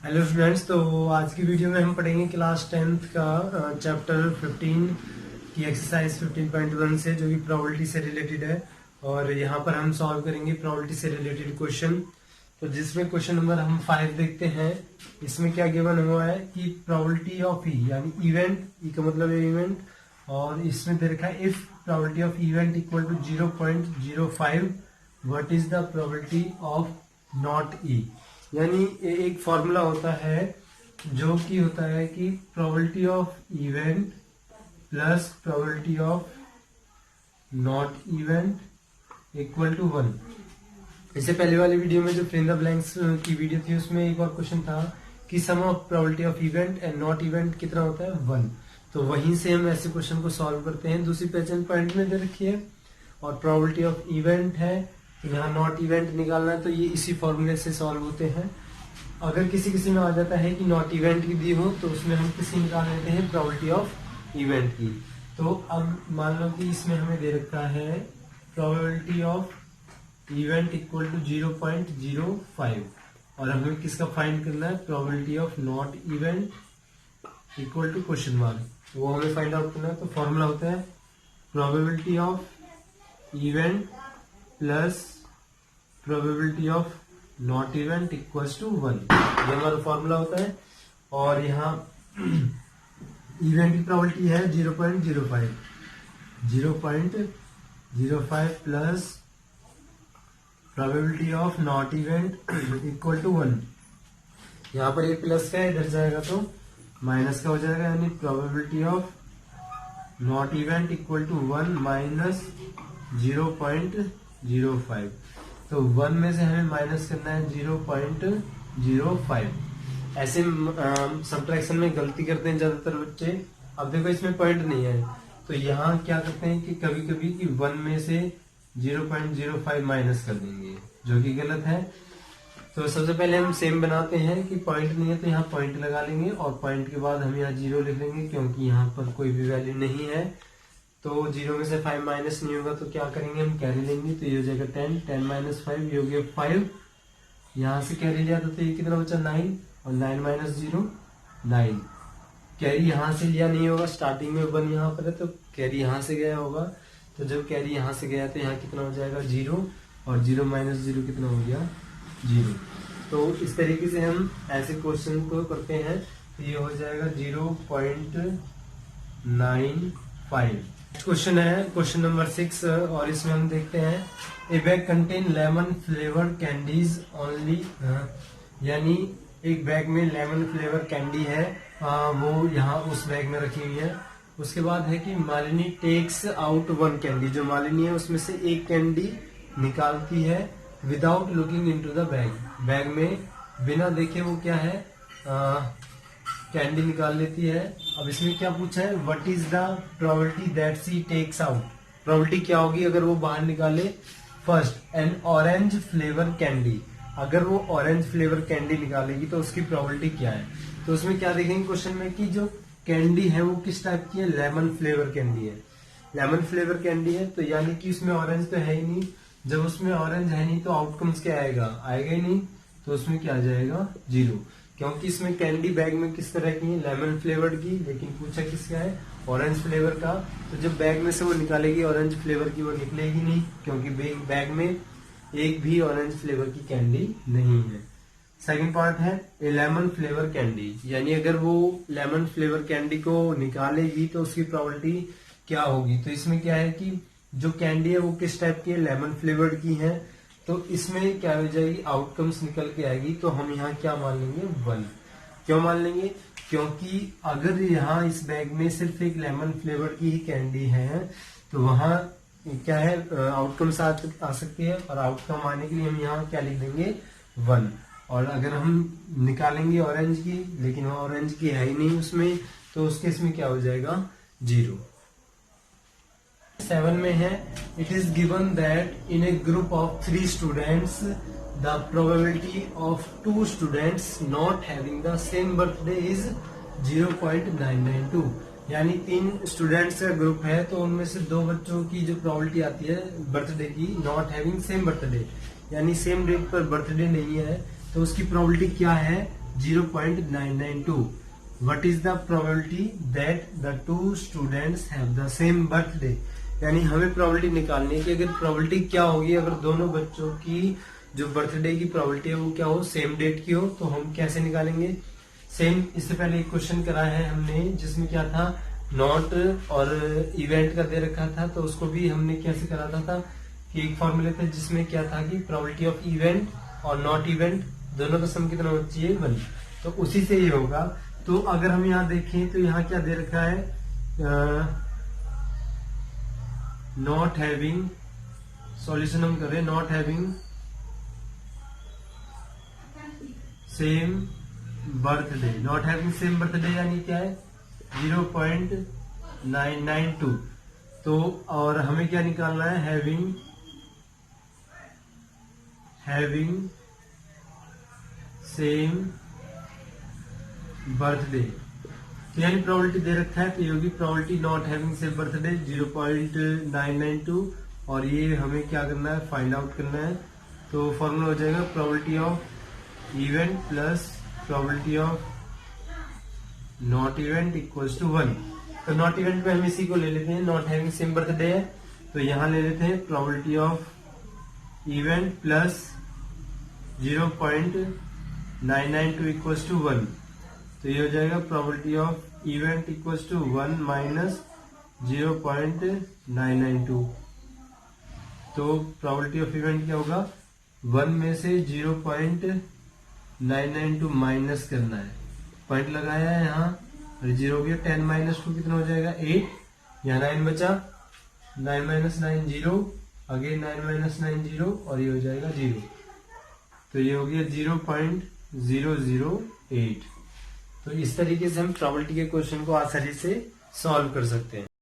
Hello students. तो आज की वीडियो में हम पढ़ेंगे क्लास 10th का चैप्टर 15 की एक्सरसाइज 15.1 से, जो कि प्रोबेबिलिटी से रिलेटेड है। और यहाँ पर हम सॉल्व करेंगे प्रोबेबिलिटी से रिलेटेड क्वेश्चन। तो जिसमें क्वेश्चन नंबर हम 5 देखते हैं। इसमें क्या गिवन हुआ है कि प्रोबेबिलिटी ऑफ ई यानी इवेंट, ई का मतलब है इवेंट, और इसमें दे रखा है if probability of event equal to 0.05 what is the probability of not E. यानी एक फॉर्मूला होता है जो कि होता है कि probability of event plus probability of not event equal to 1। इससे पहले वाली वीडियो में जो फिल इन द ब्लैंक्स की वीडियो थी उसमें एक और क्वेश्चन था कि sum of probability of event and not event कितना होता है 1। तो वहीं से हम ऐसे क्वेश्चन को सॉल्व करते हैं। दूसरी पहचान पॉइंट में दे रखी है और प्रोबेबिलिटी ऑफ इवेंट है, यहाँ नॉट इवेंट निकालना है, तो ये इसी फॉर्मूले से सॉल्व होते हैं। अगर किसी में आ जाता है कि नॉट इवेंट की दी हो तो उसमें हम किसी निकाल लेते हैं प्रोबेबिलिटी ऑफ इवेंट की। तो अब मान लो कि इसमें हमें दे रखा है probability of event equal to 0.05 और हमें किसका फाइंड करना है, probability of not event equal to question mark, वो हमें फाइंड आउट करना है। तो फॉर्मूला होता है probability of event plus probability of not event equals to 1, ये हमारा फॉर्मूला होता है। और यहाँ इवेंट की प्रोबेबिलिटी है 0.05 plus probability of not event equal to 1। यहाँ पर ये प्लस का इधर जाएगा तो माइनस का हो जाएगा, यानी probability of not event equal to 1 minus 0.05। तो 1 में से हमें माइनस करना है 0.05। ऐसे सब्ट्रैक्शन में गलती करते हैं ज्यादातर बच्चे। अब देखो इसमें पॉइंट नहीं है तो यहाँ क्या करते हैं कि कभी कभी कि 1 में से 0.05 माइनस कर देंगे, जो कि गलत है। तो सबसे पहले हम सेम बनाते हैं कि पॉइंट नहीं है तो यहाँ पॉइंट लगा लेंगे और पॉइंट के बाद हम यहाँ 0 लिख लेंगे, क्योंकि यहाँ पर कोई भी वैल्यू नहीं है। तो 0 में से 5 माइनस नहीं होगा तो क्या करेंगे, हम कैरी लेंगे, तो ये हो जाएगा 10 माइनस 5, ये हो गया 5। यहाँ से कैरी लिया तो ये कितना बचा 9, और 9 माइनस 0 9। कैरी यहाँ से लिया नहीं होगा, स्टार्टिंग में 1 यहाँ पर है तो कैरी यहाँ से गया होगा। तो जब कैरी यहाँ से गया तो यहाँ कितना हो जाएगा 0, और 0 माइनस 0 कितना हो गया 0। तो इस तरीके से हम ऐसे क्वेश्चन को करते हैं। तो ये हो जाएगा 0.95। क्वेश्चन है क्वेश्चन नंबर 6 और इसमें हम देखते हैं ए bag contain lemon flavoured candies only, यानी एक बैग में लेमन फ्लेवर कैंडी है, वो यहाँ उस बैग में रखी हुई है। उसके बाद है कि मालिनी टेक्स आउट 1 कैंडी, जो मालिनी है उसमें से एक कैंडी निकालती है without looking into the bag, bag में बिना देखे वो क्या है कैंडी निकाल लेती है। अब इसमें क्या पूछा है, what is the probability that she takes out, probability क्या होगी अगर वो बाहर निकाले first an orange flavour candy, अगर वो ऑरेंज फ्लेवर कैंडी निकालेगी तो उसकी प्रोबेबिलिटी क्या है। तो उसमें क्या देखेंगे क्वेश्चन में कि जो कैंडी है वो किस टाइप की है, लेमन फ्लेवर कैंडी है। लेमन फ्लेवर कैंडी है तो यानी कि उसमें ऑरेंज तो है ही नहीं, जब उसमें ऑरेंज है नहीं तो आउटकम्स क्या आएगा ही नहीं, तो उसमें क्या आ जाएगा 0, क्योंकि इसमें कैंडी बैग में किस तरह की है, लेमन फ्लेवर्ड की, लेकिन पूछा किसका है, ऑरेंज फ्लेवर का। तो जब बैग में से वो निकालेगी ऑरेंज फ्लेवर की, वो निकलेगी नहीं, क्योंकि बैग में एक भी ऑरेंज फ्लेवर की कैंडी नहीं है। सेकंड पार्ट है ए लेमन फ्लेवर कैंडी, यानी अगर वो लेमन फ्लेवर कैंडी को निकालेगी तो उसकी प्रोबेबिलिटी क्या होगी। तो इसमें क्या है कि जो कैंडी है वो किस टाइप की है, लेमन फ्लेवर्ड की है, तो इसमें क्या हो जाएगी, आउटकम्स निकल के आएगी। तो हम यहाँ क्या मान लेंगे 1। क्यों मान लेंगे, क्योंकि अगर यहाँ इस बैग में सिर्फ एक लेमन फ्लेवर की ही कैंडी है तो वहां क्या है आउटकम्स आ सकती है, और आउटकम आने के लिए हम यहाँ क्या लिख देंगे 1। और अगर हम निकालेंगे ऑरेंज की, लेकिन वो ऑरेंज की है ही नहीं उसमें, तो उस केस में क्या हो जाएगा 0। 7 में है it is given that in A group of 3 students the probability of 2 students not having the same birthday is 0.992, यानी 3 स्टूडेंट्स का ग्रुप है तो उनमें से 2 बच्चों की जो प्रोबेबिलिटी आती है बर्थडे की, नॉट हैविंग सेम बर्थडे, यानी सेम डेट पर बर्थडे नहीं है, तो उसकी प्रोबेबिलिटी क्या है 0.992. What is the probability that the two students have the same birthday? यानी हमें प्रोबेबिलिटी निकालनी है कि अगर प्रोबेबिलिटी क्या होगी अगर दोनों बच्चों की जो बर्थडे की प्रोबेबिलिटी है वो क्या हो, सेम डेट की हो, तो हम कैसे निकालेंगे? सेम इससे पहले एक क्वेश्चन करा है हमने जिसमें क्या था, नॉट और इवेंट का दे रखा था, तो उसको भी हमने कैसे करा था कि एक फॉर्मूले थे जिसमें क्या था कि प्रोबेबिलिटी ऑफ इवेंट और नॉट इवेंट दोनों का सम कितना होना चाहिए, 1। तो उसी से ये होगा। तो अगर हम यहाँ देखें तो यहाँ क्या दे रखा है, नॉट हैविंग, सॉल्यूशन हम करें, not having same birthday, not having same birthday यानी क्या है 0.992। तो और हमें क्या निकालना है, हैविंग सेम बर्थडे। तो यानी प्रोबेबिलिटी दे रखा है तो ये होगी probability not having same birthday 0.992, और ये हमें क्या करना है, फाइंड आउट करना है। तो फॉर्मूला हो जाएगा probability of event plus probability of not event equals to 1। तो नॉट इवेंट में हम इसी को ले लेते हैं, नॉट हैविंग सेम बर्थडे है तो यहां ले लेते हैं probability of event plus 0.992 equals to 1। तो ये हो जाएगा probability of event equals to 1 minus 0.992। तो प्रोबेबिलिटी ऑफ इवेंट क्या होगा, 1 में से 0.992 माइनस करना है, पॉइंट लगाया है यहाँ और 0 हो गया, 10 माइनस 2 कितना हो जाएगा 8, यहाँ 9 बचा, 9 माइनस 9 0, अगेन 9 माइनस 9 0 और ये हो जाएगा 0। तो ये हो गया 0.008। तो इस तरीके से हम प्रोबेबिलिटी के क्वेश्चन को आसानी से सॉल्व कर सकते हैं।